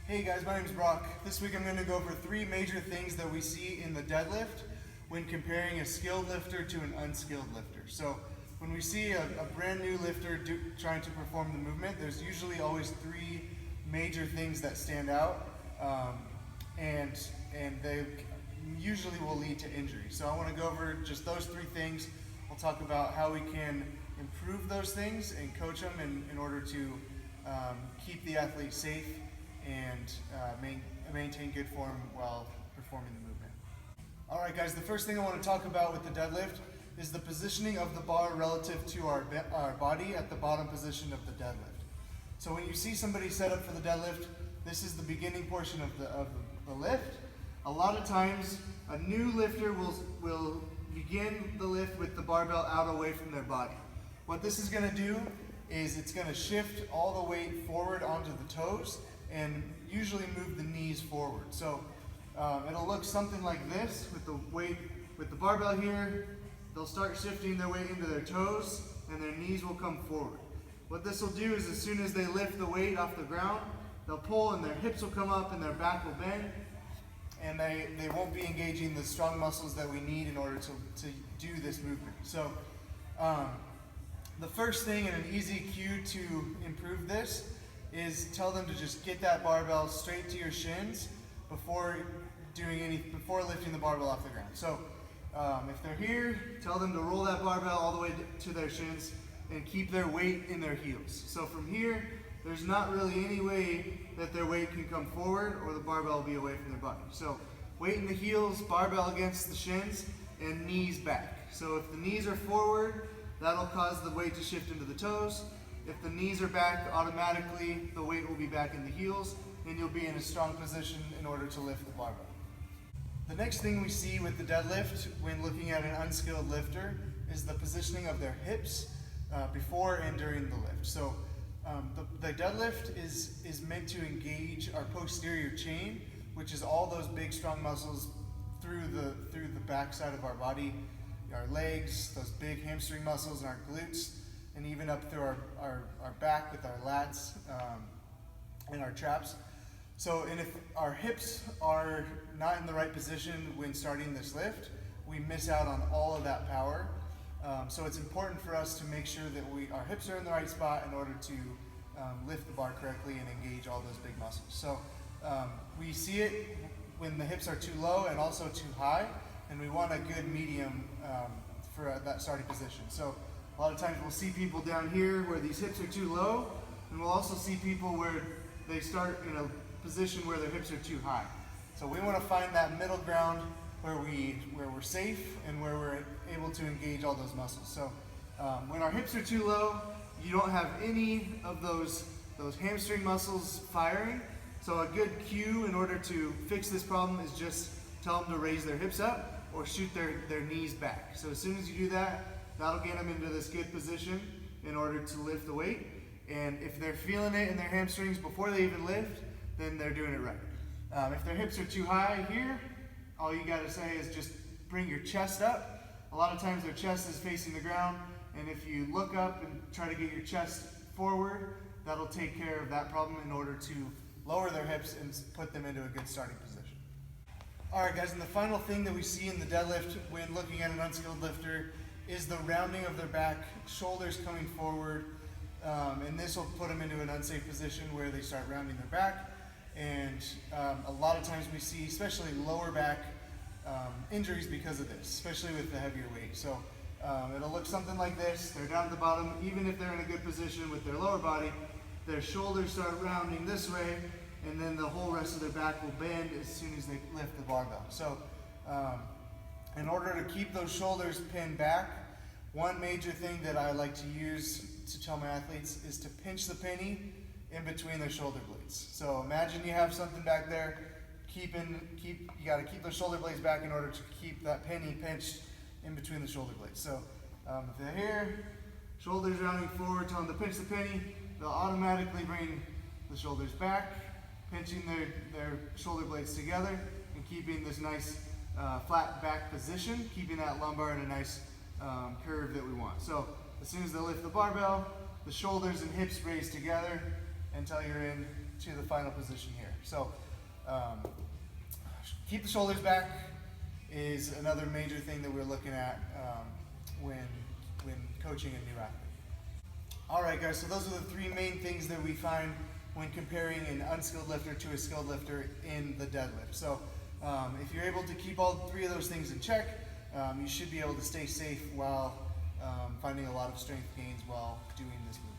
Hey guys, my name is Brock. This week I'm going to go over 3 major things that we see in the deadlift when comparing a skilled lifter to an unskilled lifter. So when we see a brand new lifter trying to perform the movement, there's usually always 3 major things that stand out, and they usually will lead to injury. So I want to go over just those 3 things. I'll talk about how we can improve those things and coach them in order to keep the athlete safe and maintain good form while performing the movement. Alright guys, the first thing I want to talk about with the deadlift is the positioning of the bar relative to our body at the bottom position of the deadlift. So when you see somebody set up for the deadlift, this is the beginning portion of the lift. A lot of times a new lifter will begin the lift with the barbell out away from their body. What this is going to do is it's going to shift all the weight forward onto the toes and usually move the knees forward. So it'll look something like this with the barbell here. They'll start shifting their weight into their toes and their knees will come forward. What this will do is as soon as they lift the weight off the ground, they'll pull and their hips will come up and their back will bend, and they won't be engaging the strong muscles that we need in order to do this movement. So the first thing and an easy cue to improve this is tell them to just get that barbell straight to your shins before lifting the barbell off the ground. So if they're here, tell them to roll that barbell all the way to their shins and keep their weight in their heels. So from here, there's not really any way that their weight can come forward or the barbell will be away from their body. So weight in the heels, barbell against the shins, and knees back. So if the knees are forward, that'll cause the weight to shift into the toes. If the knees are back, automatically the weight will be back in the heels and you'll be in a strong position in order to lift the barbell. The next thing we see with the deadlift when looking at an unskilled lifter is the positioning of their hips before and during the lift. So the deadlift is meant to engage our posterior chain, which is all those big strong muscles through the back side of our body, our legs, those big hamstring muscles and our glutes, and even up through our back with our lats and our traps. So, and if our hips are not in the right position when starting this lift, we miss out on all of that power. So it's important for us to make sure that our hips are in the right spot in order to lift the bar correctly and engage all those big muscles. So we see it when the hips are too low and also too high, and we want a good medium for that starting position. So a lot of times we'll see people down here where these hips are too low, and we'll also see people where they start in a position where their hips are too high. So we want to find that middle ground where we're safe and where we're able to engage all those muscles. So when our hips are too low, you don't have any of those hamstring muscles firing. So a good cue in order to fix this problem is just tell them to raise their hips up or shoot their knees back. So as soon as you do that, that'll get them into this good position in order to lift the weight. And if they're feeling it in their hamstrings before they even lift, then they're doing it right. If their hips are too high here, all you gotta say is just bring your chest up. A lot of times their chest is facing the ground, and if you look up and try to get your chest forward, that'll take care of that problem in order to lower their hips and put them into a good starting position. Alright guys, and the final thing that we see in the deadlift when looking at an unskilled lifter is the rounding of their back, shoulders coming forward, and this will put them into an unsafe position where they start rounding their back. And a lot of times we see, especially lower back injuries because of this, especially with the heavier weight. So it'll look something like this. They're down at the bottom, even if they're in a good position with their lower body, their shoulders start rounding this way, and then the whole rest of their back will bend as soon as they lift the barbell. So in order to keep those shoulders pinned back, one major thing that I like to use to tell my athletes is to pinch the penny in between their shoulder blades. So imagine you have something back there, you gotta keep those shoulder blades back in order to keep that penny pinched in between the shoulder blades. So if they're here, shoulders rounding forward, tell them to pinch the penny, they'll automatically bring the shoulders back, pinching their shoulder blades together and keeping this nice flat back position, keeping that lumbar in a nice curve that we want. So as soon as they lift the barbell, the shoulders and hips raise together until you're in to the final position here. So keep the shoulders back is another major thing that we're looking at when coaching a new athlete. All right, guys, so those are the three main things that we find when comparing an unskilled lifter to a skilled lifter in the deadlift. So if you're able to keep all three of those things in check, you should be able to stay safe while finding a lot of strength gains while doing this movement.